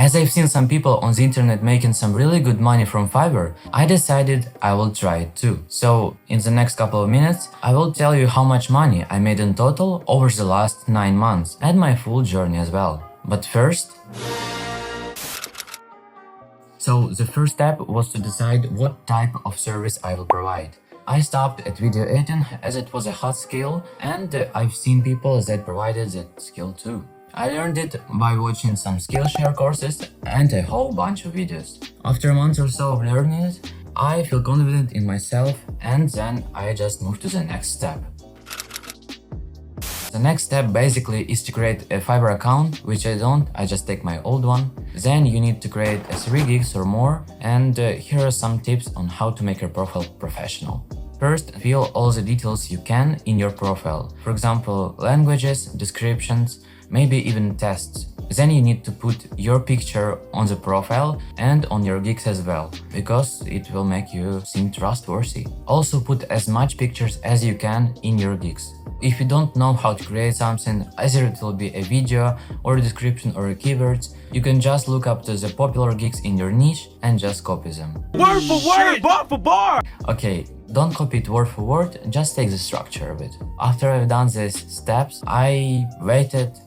As I've seen some people on the internet making some really good money from Fiverr, I decided I will try it too. So in the next couple of minutes, I will tell you how much money I made in total over the last 9 months and my full journey as well. But first... So the first step was to decide what type of service I will provide. I stopped at video editing as it was a hot skill, and I've seen people that provided that skill too. I learned it by watching some Skillshare courses and a whole bunch of videos. After a month or so of learning it, I feel confident in myself, and then I just moved to the next step. The next step basically is to create a Fiverr account, which I don't, I just take my old one. Then you need to create a 3 gigs or more, and here are some tips on how to make your profile professional. First, fill all the details you can in your profile. For example, languages, descriptions, maybe even tests. Then you need to put your picture on the profile and on your gigs as well, because it will make you seem trustworthy. Also put as much pictures as you can in your gigs. If you don't know how to create something, either it will be a video or a description or a keywords, you can just look up to the popular gigs in your niche and just copy them. Word for word, bar for bar! Okay, don't copy it word for word, just take the structure of it. After I've done these steps, I waited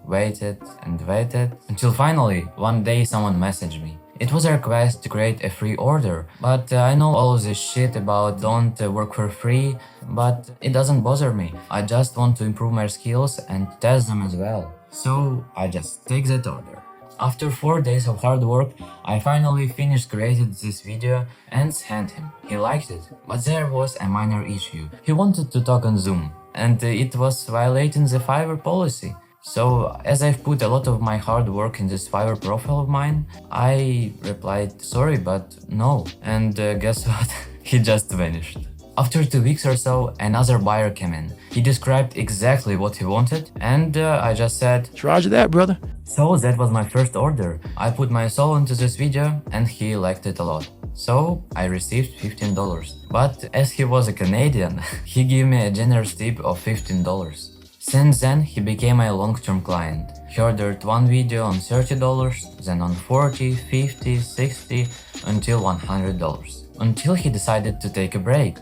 until finally one day someone messaged me. It was a request to create a free order, but I know all of this shit about don't work for free, but it doesn't bother me. I just want to improve my skills and test them as well. So I just take that order. After 4 days of hard work, I finally finished creating this video and sent him. He liked it, but there was a minor issue. He wanted to talk on Zoom, and it was violating the Fiverr policy. So, as I've put a lot of my hard work in this Fiverr profile of mine, I replied sorry, but no. And guess what? He just vanished. After 2 weeks or so, another buyer came in. He described exactly what he wanted, and I just said, Roger that, brother. So that was my first order. I put my soul into this video and he liked it a lot. So I received $15. But as he was a Canadian, he gave me a generous tip of $15. Since then, he became my long-term client. He ordered one video on $30, then on $40, $50, $60, until $100. Until he decided to take a break.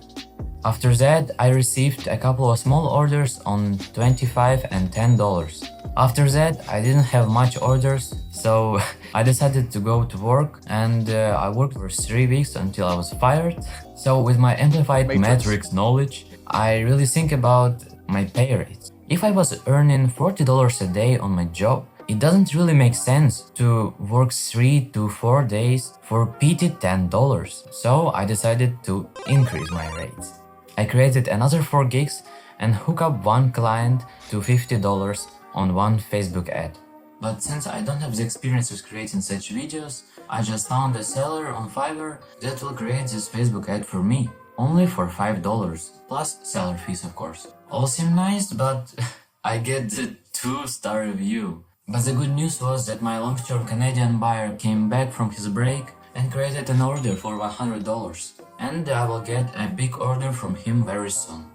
After that, I received a couple of small orders on $25 and $10. After that, I didn't have much orders, so I decided to go to work, and I worked for 3 weeks until I was fired. So with my amplified metrics knowledge, I really think about my pay rates. If I was earning $40 a day on my job, it doesn't really make sense to work 3 to 4 days for PT $10. So I decided to increase my rates. I created another 4 gigs and hook up one client to $50 on one Facebook ad. But since I don't have the experience with creating such videos, I just found a seller on Fiverr that will create this Facebook ad for me, only for $5, plus seller fees of course. All seem nice, but I get the 2-star review. But the good news was that my long-term Canadian buyer came back from his break and created an order for $100, and I will get a big order from him very soon.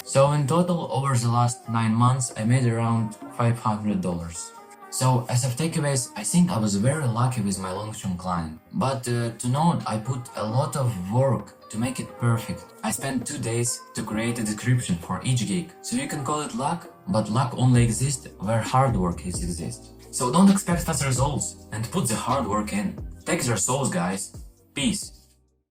So in total, over the last 9 months, I made around $500. So as of takeaways, I think I was very lucky with my long-term client. But to note, I put a lot of work to make it perfect. I spent 2 days to create a description for each gig. So you can call it luck, but luck only exists where hard work exists. So don't expect fast results and put the hard work in. Take their souls, guys. Peace.